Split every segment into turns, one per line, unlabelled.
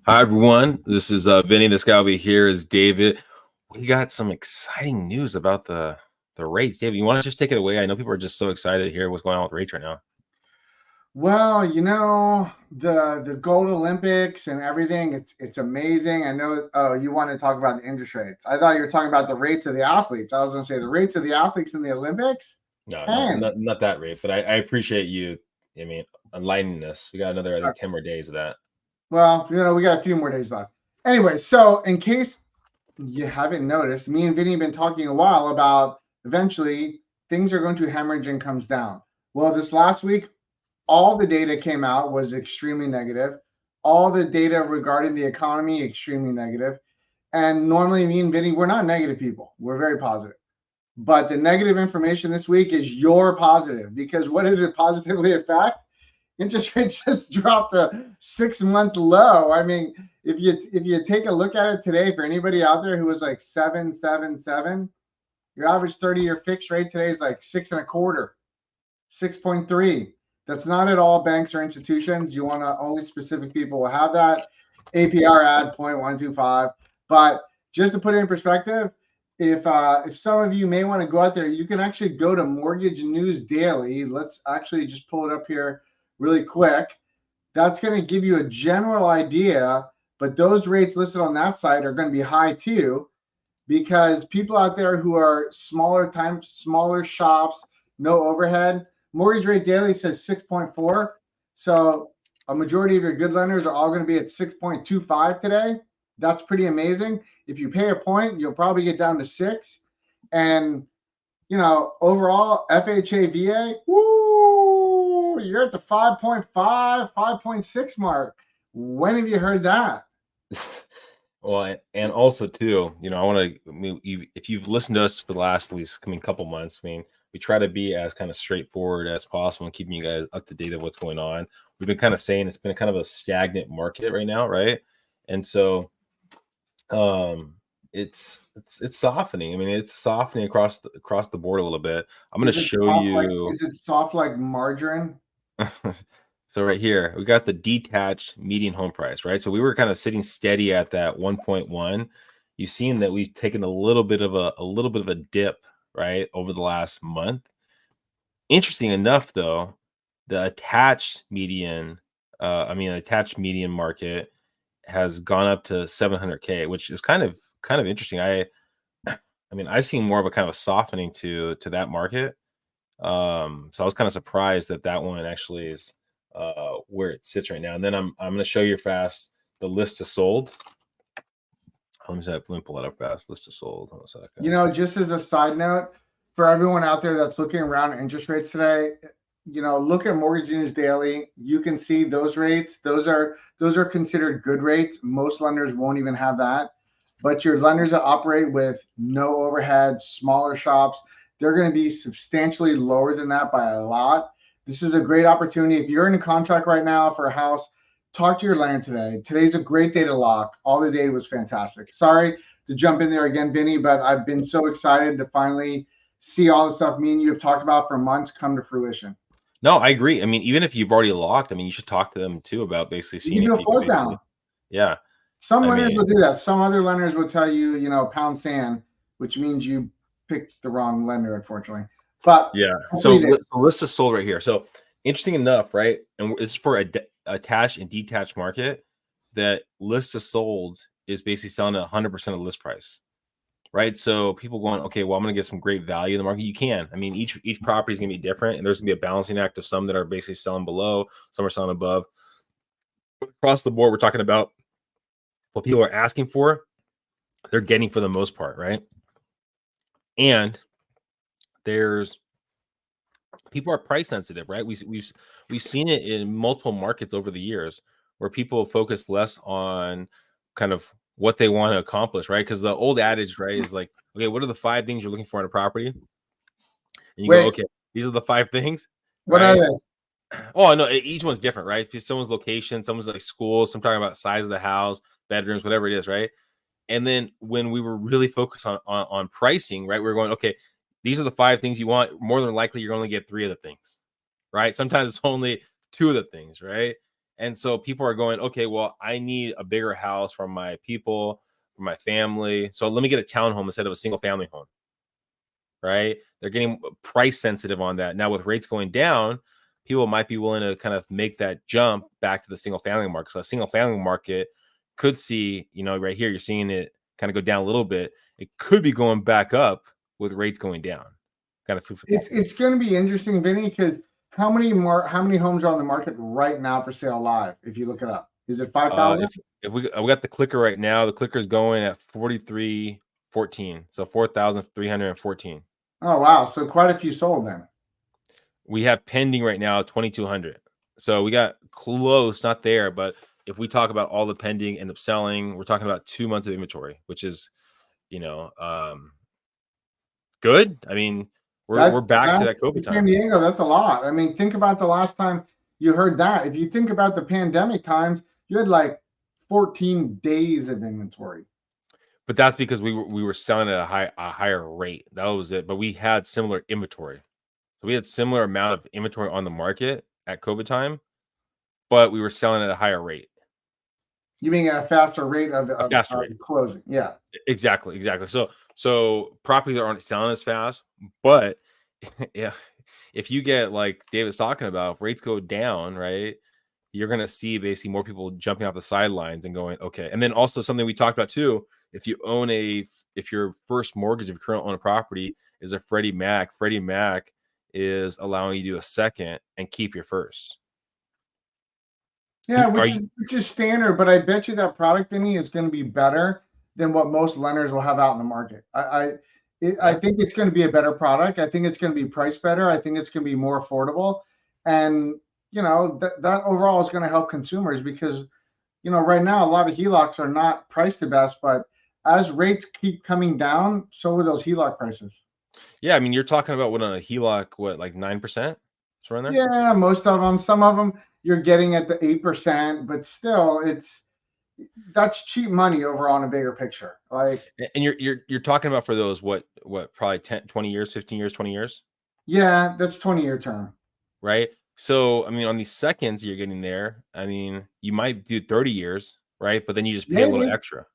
Hi, everyone. This is Vinnie. This guy over here is David. We got some exciting news about the rates. David, you want to just take it away? I know people are just so excited to hear what's going on with rates right now.
Well, the Gold Olympics and everything, it's amazing. I know. Oh, you want to talk about the interest rates. I thought you were talking about the rates of the athletes. I was going to say the rates of the athletes in the Olympics.
No,
10.
not that rate, but I appreciate you. I mean, enlightening us. We got another, I think, 10 more days of that.
Well, we got a few more days left. Anyway, so in case you haven't noticed, me and Vinny have been talking a while about eventually things are going to hemorrhage and comes down. Well, this last week, all the data came out was extremely negative. All the data regarding the economy, extremely negative. And normally, me and Vinny, we're not negative people. We're very positive. But the negative information this week is your positive, because what did it positively affect? Interest rates just dropped a 6-month low. I mean, if you take a look at it today, for anybody out there who was like 7.77, your average 30-year fixed rate today is like 6.25, 6.3. That's not at all banks or institutions. You want to only specific people will have that. APR add 0.125. But just to put it in perspective, if some of you may want to go out there, you can actually go to Mortgage News Daily. Let's actually just pull it up here really quick. That's going to give you a general idea, but those rates listed on that site are going to be high too, because people out there who are smaller shops, no overhead. Mortgage Rate Daily says 6.4. So a majority of your good lenders are all going to be at 6.25 today. That's pretty amazing. If you pay a point, you'll probably get down to 6. And, overall, FHA, VA, woo, you're at the 5.5, 5.6 mark. When have you heard that?
Well, and also too, if you've listened to us for the last at least couple months, we try to be as kind of straightforward as possible and keeping you guys up to date of what's going on. We've been kind of saying it's been kind of a stagnant market right now, right? And so, it's softening. I mean, it's softening across the board a little bit. I'm going to show you.
Is it soft like margarine?
So right here, we got the detached median home price, right? So we were kind of sitting steady at that 1.1. You've seen that we've taken a little bit of a dip, right, over the last month. Interesting enough, though, the attached median market has gone up to 700K, which is kind of interesting. I've seen more of a kind of a softening to that market. So I was kind of surprised that one actually is where it sits right now. And then I'm going to show you fast the list of sold. Let me pull that up fast. List of sold. Hold on a second.
Just as a side note, for everyone out there that's looking around at interest rates today, look at Mortgage News Daily. You can see those rates. Those are considered good rates. Most lenders won't even have that. But your lenders that operate with no overhead, smaller shops, they're going to be substantially lower than that by a lot. This is a great opportunity. If you're in a contract right now for a house, talk to your lender today. Today's a great day to lock. All the data was fantastic. Sorry to jump in there again, Vinny, but I've been so excited to finally see all the stuff me and you have talked about for months come to fruition.
No, I agree. I mean, even if you've already locked, you should talk to them too about basically seeing
if you float down.
Yeah.
Some lenders will do that. Some other lenders will tell you, pound sand, which means you picked the wrong lender, unfortunately. But
yeah, so list is sold right here. So interesting enough, right? And it's for a attached and detached market. That list is sold is basically selling at 100% of list price, right? So people going, okay, well, I'm going to get some great value in the market. You can. I mean, each property is going to be different, and there's going to be a balancing act of some that are basically selling below, some are selling above. Across the board, we're talking about what people are asking for, they're getting for the most part, right? And there's people are price sensitive, right? We've seen it in multiple markets over the years where people focus less on kind of what they want to accomplish, right? Because the old adage, right, is like, okay, what are the 5 things you're looking for in a property? And you go, okay, these are the 5 things.
What
right?
are they?
Oh, no, each one's different, right? Someone's location, someone's like school, some talking about size of the house, bedrooms, whatever it is, right? And then when we were really focused on pricing, right, we were going, okay, these are the 5 things you want. More than likely, you're going to get 3 of the things, right? Sometimes it's only 2 of the things, right? And so people are going, okay, well, I need a bigger house for my people, for my family. So let me get a townhome instead of a single family home. Right? They're getting price sensitive on that. Now with rates going down, people might be willing to kind of make that jump back to the single family market. So a single family market could see, right here, you're seeing it kind of go down a little bit. It could be going back up with rates going down. Kind of food for thought.
It's going to be interesting, Vinny, because how many homes are on the market right now for sale live? If you look it up, is it 5,000?
If we got the clicker right now, the clicker is going at 4314, so 4,314.
Oh wow, so quite a few sold then.
We have pending right now 2,200. So we got close, not there, but if we talk about all the pending end up selling, we're talking about 2 months of inventory, which is, good. I mean, we're back to that COVID time.
San Diego, that's a lot. I mean, think about the last time you heard that. If you think about the pandemic times, you had like 14 days of inventory.
But that's because we were selling at a higher rate. That was it. But we had similar inventory. So we had similar amount of inventory on the market at COVID time, but we were selling at a higher rate.
You mean at a faster rate of closing? Yeah,
exactly. So properties that aren't selling as fast, but yeah, if you get like David's talking about, if rates go down, right, you're gonna see basically more people jumping off the sidelines and going, okay. And then also something we talked about too, if your first mortgage, if you currently own a property, is a Freddie Mac is allowing you to do a second and keep your first.
Yeah, which is standard, but I bet you that product, Vinny, is going to be better than what most lenders will have out in the market. I think it's going to be a better product. I think it's going to be priced better. I think it's going to be more affordable, and that overall is going to help consumers because right now a lot of HELOCs are not priced the best, but as rates keep coming down, so will those HELOC prices.
Yeah, I mean, you're talking about what on a HELOC, like 9%? It's around there?
Yeah, most of them. Some of them you're getting at the 8%, but still, that's cheap money over on a bigger picture. Like,
and you're talking about for those what probably 10, 20 years, 15 years, 20 years?
Yeah, that's 20-year term.
Right. So, I mean, on these seconds you're getting there, I mean, you might do 30 years, right? But then you just pay a little extra.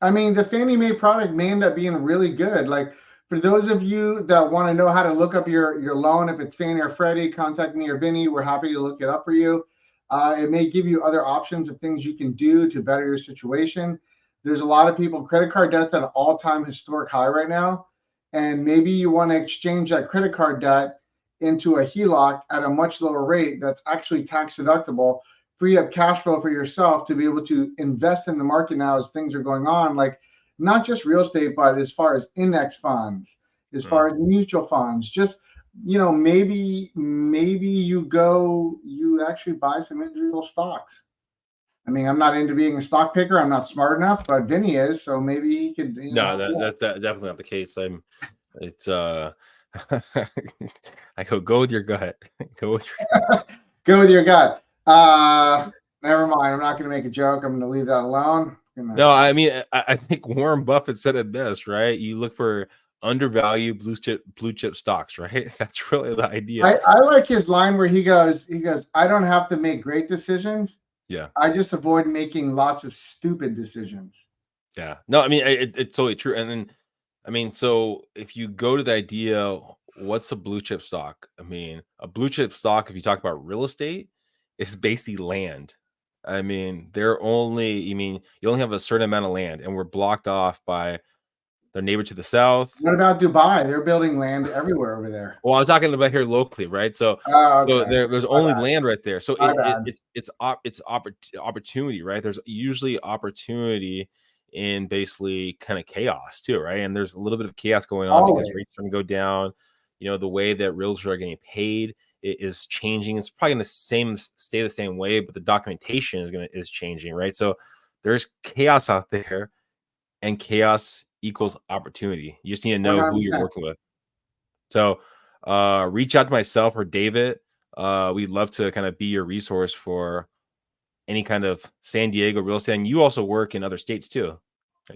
I mean, the Fannie Mae product may end up being really good. Like, for those of you that want to know how to look up your loan, if it's Fannie or Freddie, contact me or Vinnie. We're happy to look it up for you. It may give you other options of things you can do to better your situation. There's a lot of people, credit card debt's at an all-time historic high right now. And maybe you want to exchange that credit card debt into a HELOC at a much lower rate that's actually tax deductible, free up cash flow for yourself to be able to invest in the market now as things are going on. Like, not just real estate, but as far as index funds, as far as mutual funds, just, maybe you actually buy some individual stocks. I mean, I'm not into being a stock picker. I'm not smart enough, but Vinnie is, so maybe he could.
No, that's definitely not the case. I go with your gut. Go
with your gut. Never mind. I'm not going to make a joke. I'm going to leave that alone.
No, I mean, I think Warren Buffett said it best, right? You look for undervalued blue chip stocks, right? That's really the idea.
I like his line where he goes, I don't have to make great decisions.
Yeah.
I just avoid making lots of stupid decisions.
Yeah. No, I mean, it's totally true. And then, I mean, so if you go to the idea, what's a blue chip stock? I mean, a blue chip stock, if you talk about real estate, is basically land. I mean, you only have a certain amount of land, and we're blocked off by their neighbor to the south.
What about Dubai? They're building land everywhere over there.
Well, I was talking about here locally, right? So, so there's only land right there. So it's opportunity, right? There's usually opportunity in basically kind of chaos too, right? And there's a little bit of chaos going on because rates are going to go down. The way that realtors are getting paid is changing. It's probably going to stay the same way, but the documentation is changing, right? So there's chaos out there, and chaos equals opportunity. You just need to know who you're working with. So reach out to myself or David. We'd love to kind of be your resource for any kind of San Diego real estate. And you also work in other states too.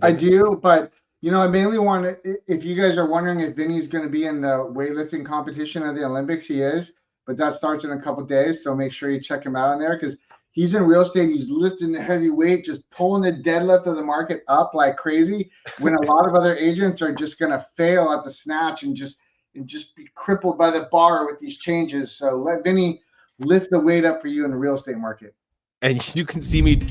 I do, but I mainly want to, if you guys are wondering if Vinny's going to be in the weightlifting competition of the Olympics, he is, but that starts in a couple of days. So make sure you check him out on there because He's in real estate. He's lifting the heavy weight, just pulling the deadlift of the market up like crazy. When a lot of other agents are just going to fail at the snatch and just be crippled by the bar with these changes. So let Vinnie lift the weight up for you in the real estate market.
And you can see me